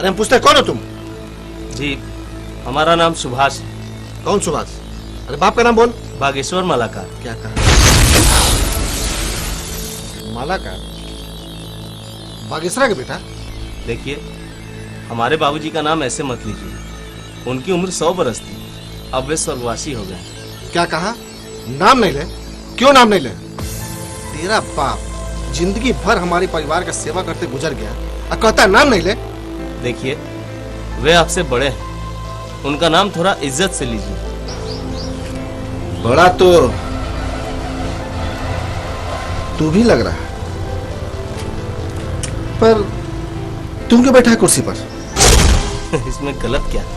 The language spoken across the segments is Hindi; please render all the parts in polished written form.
अरे हम पूछते कौन हो तुम? जी, हमारा नाम सुभाष है। कौन सुभाष? अरे बाप का नाम बोल। बागेश्वर मालाकार। क्या कहा? मालाकार? बागेश्वरा के बेटा? देखिए, हमारे बाबूजी का नाम ऐसे मत लीजिए। उनकी उम्र 100 बरस थी, अब वे स्वर्गवासी हो गए। क्या कहा? नाम नहीं ले? क्यों नाम नहीं ले? तेरा बाप जिंदगी भर हमारे परिवार का सेवा करते गुजर गया और कहता है नाम नहीं ले। देखिए, वे आपसे बड़े हैं, उनका नाम थोड़ा इज्जत से लीजिए। बड़ा तो तू भी लग रहा है, पर तुम क्यों बैठा है कुर्सी पर? इसमें गलत क्या है?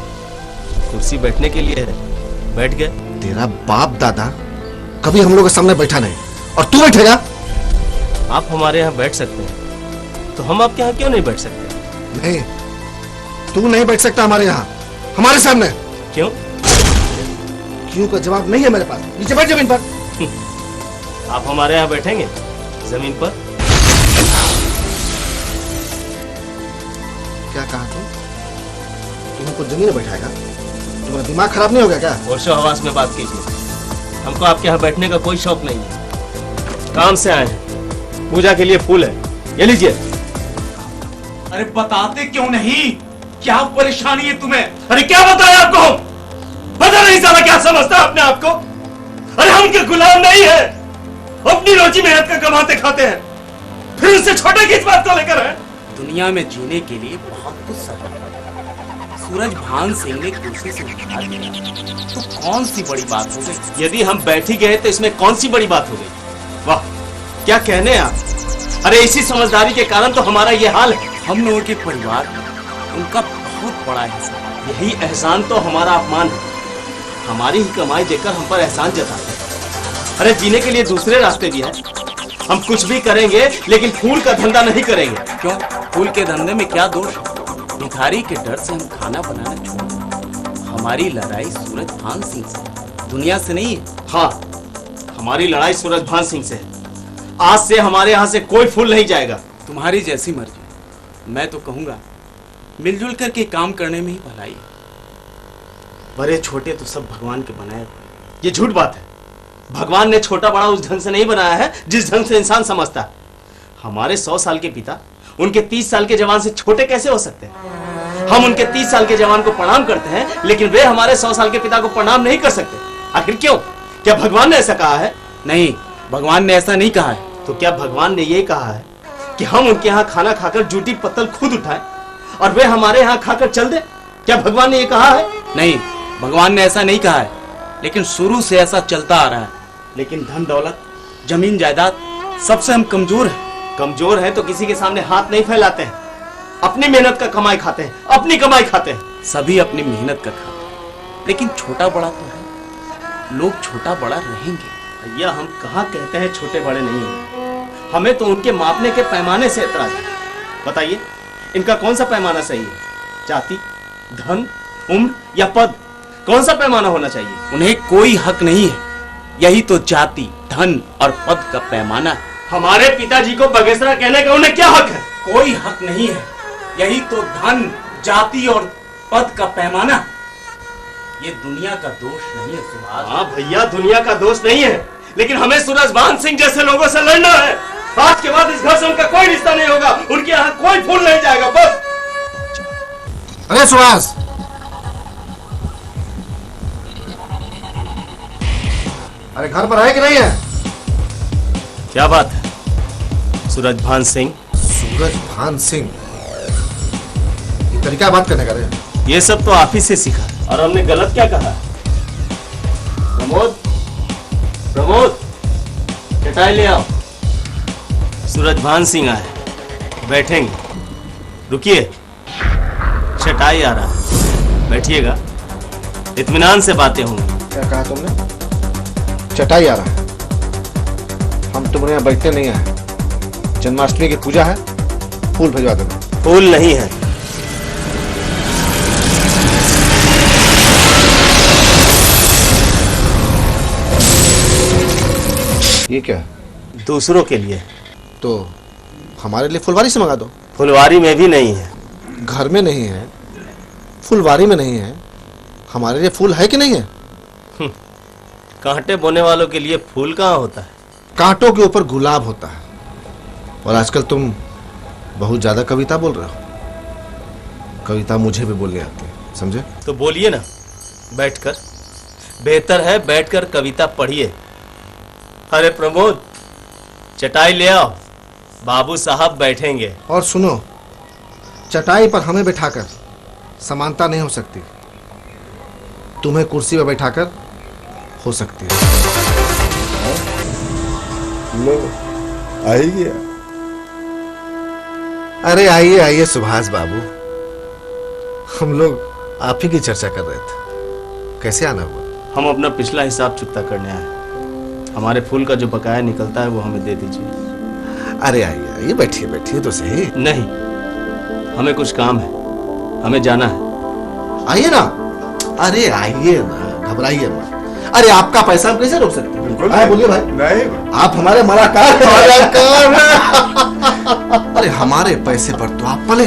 कुर्सी बैठने के लिए है, बैठ गए। तेरा बाप दादा कभी हम लोग के सामने बैठा नहीं, और तू बैठेगा? आप हमारे यहाँ बैठ सकते हैं, तो हम आपके यहाँ क्यों नहीं बैठ सकते? नहीं, तू नहीं बैठ सकता हमारे यहाँ, हमारे सामने। क्यों? क्यों का जवाब नहीं है मेरे पास। नीचे बैठ जमीन पर। आप हमारे यहाँ बैठेंगे जमीन पर? क्या कहा तुम हमको जमीन में बैठाएगा? तुम्हारा दिमाग खराब नहीं हो गया क्या? होशो हवास में बात कीजिए। हमको आपके यहाँ बैठने का कोई शौक नहीं है। काम से आए हैं, पूजा के लिए फूल है, ये लीजिए। अरे बताते क्यों नहीं? क्या परेशानी है तुम्हें? अरे क्या बताएं आपको? पता नहीं साला क्या समझता है अपने आप को? अरे हम के गुलाम नहीं है, अपनी रोजी मेहनत का कमाते खाते हैं, फिर उससे छोटे किस बात को लेकर है? दुनिया में जीने के लिए बहुत कुछ सहा। सूरज भान सिंह ने कुर्सी से उठा दिया तो कौन सी बड़ी बात हो गई? यदि हम बैठ ही गए तो इसमें कौन सी बड़ी बात हो गई? वाह, क्या कहने हैं आप? अरे इसी समझदारी के कारण तो हमारा ये हाल है। हम लोगों के परिवार में उनका बहुत बड़ा एहसान। यही एहसान तो हमारा अपमान है। हमारी ही कमाई देकर हम पर एहसान जताते हैं। अरे जीने के लिए दूसरे रास्ते भी हैं। हम कुछ भी करेंगे, लेकिन फूल का धंधा नहीं करेंगे। क्यों? फूल के धंधे में क्या दोष है? भिखारी के डर से हम खाना बनाना छोड़। हमारी लड़ाई सूरज भान सिंह से, दुनिया से नहीं है। हाँ, हमारी लड़ाई सूरज भान सिंह से है। आज से हमारे यहाँ से कोई फूल नहीं जाएगा। तुम्हारी जैसी मर्जी। मैं तो कहूंगा मिलजुल करके काम करने में ही भलाई है। बड़े छोटे तो सब भगवान के बनाए हुए। ये झूठ बात है। भगवान ने छोटा बड़ा उस ढंग से नहीं बनाया है जिस ढंग से इंसान समझता है। हमारे 100 साल के पिता उनके 30 साल के जवान से छोटे कैसे हो सकते हैं? हम उनके 30 साल के जवान को प्रणाम करते हैं, लेकिन वे हमारे 100 साल के पिता को प्रणाम नहीं कर सकते। आखिर क्यों? क्या भगवान ने ऐसा कहा है? नहीं, भगवान ने ऐसा नहीं कहा है। तो क्या भगवान ने ये कहा है कि हम उनके यहाँ खाना खाकर जूठी पत्तल खुद उठाएं और वे हमारे यहाँ खाकर चल दे? क्या भगवान ने ये कहा है? नहीं, भगवान ने ऐसा नहीं कहा है, लेकिन शुरू से ऐसा चलता आ रहा है। लेकिन धन दौलत, जमीन जायदाद, सबसे हम कमजोर हैं। कमजोर है तो किसी के सामने हाथ नहीं फैलाते हैं। अपनी मेहनत का कमाई खाते हैं, अपनी कमाई खाते हैं। सभी अपनी मेहनत का खाते हैं, लेकिन छोटा बड़ा तो है। लोग छोटा बड़ा रहेंगे। भैया, हम कहाँ कहते हैं छोटे बड़े नहीं होंगे। हमें तो उनके मापने के पैमाने से एतराज है। बताइए, इनका कौन सा पैमाना सही है? जाति, धन, उम्र या पद? कौन सा पैमाना होना चाहिए? उन्हें कोई हक नहीं है। यही तो जाति, धन और पद का पैमाना है। हमारे पिताजी को बगेसरा कहने का उन्हें क्या हक है? कोई हक नहीं है। यही तो धन, जाति और पद का पैमाना। ये दुनिया का दोष नहीं है सुभाष। हाँ भैया, दुनिया का दोष नहीं है, लेकिन हमें सूरज भान सिंह जैसे लोगों से लड़ना है। आज के बाद इस घर से उनका कोई रिश्ता नहीं होगा, उनके यहाँ कोई फूल नहीं जाएगा, बस। अरे सुभाष, अरे घर पर है कि नहीं है? क्या बात है सूरज भान सिंह? सूरज भान सिंह, ये तरीका बात करने का रे? ये सब तो आप ही से सीखा। और हमने गलत क्या कहा? प्रमोद, प्रमोद, चटाई ले आओ। सूरज भान सिंह आए, बैठेंगे। रुकिए, चटाई आ रहा है, बैठिएगा। इत्मीनान से बातें होंगी। क्या कहा तुमने? चटाई आ रहा है? हम तुम्हारे यहाँ बैठते नहीं है। जन्माष्टमी की पूजा है, फूल भिजवा देना। फूल नहीं है। ये क्या? दूसरों के लिए। तो हमारे लिए फुलवारी से मंगा दो। फुलवारी में भी नहीं है। घर में नहीं है, फुलवारी में नहीं है, हमारे लिए फूल है कि नहीं है? कांटे बोने वालों के लिए फूल कहाँ होता है? कांटों के ऊपर गुलाब होता है। और आजकल तुम बहुत ज्यादा कविता बोल रहे हो। कविता मुझे भी बोलनी आती है, समझे? तो बोलिए ना, बैठकर। बेहतर है बैठकर कविता पढ़िए। अरे प्रमोद, चटाई ले आओ, बाबू साहब बैठेंगे। और सुनो, चटाई पर हमें बैठाकर समानता नहीं हो सकती, तुम्हें कुर्सी पर बैठाकर हो सकती है। लो, आ ही गया। अरे आइए आइए सुभाष बाबू, हम लोग आप ही की चर्चा कर रहे थे। कैसे आना हुआ? हम अपना पिछला हिसाब चुकता करने आए। हमारे फूल का जो बकाया निकलता है वो हमें दे दीजिए। अरे आइए आइए, बैठिए बैठिए तो सही। नहीं, हमें कुछ काम है, हमें जाना है। आइए ना, अरे आइए ना, घबराइए मत। अरे आपका पैसा हम कैसे रोक सकते हैं? बिल्कुल आए, बोलिए भाई। नहीं, आप हमारे मलाकार अरे हमारे पैसे पर तो आप पले।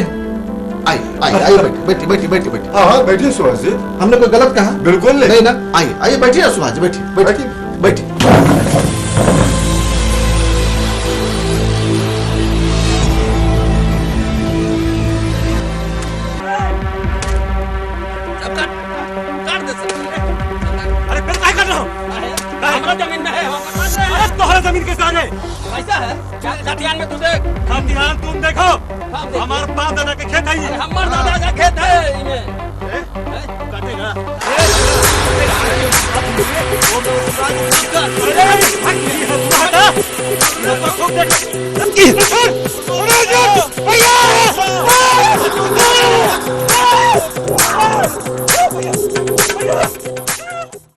आइए आइए आइए, बैठिए बैठिए बैठिए बैठिए। हाँ हाँ, बैठिए सुभाष जी। हमने कोई गलत कहा? बिल्कुल नहीं। नहीं ना। आइए आइए, बैठिए ना सुभाष जी, बैठिए बैठिए बैठिए। अरे फिर क्या कर रहे हो? हमारा जमीन में है, अरे तुम्हारा जमीन के कागज ऐसा है क्या? खतियान में तू देख, खतियान तुम देखो, हमारे बाप दादा के खेत है ये। हमार दादा का खेत है इनमें। काटेगा। अरे,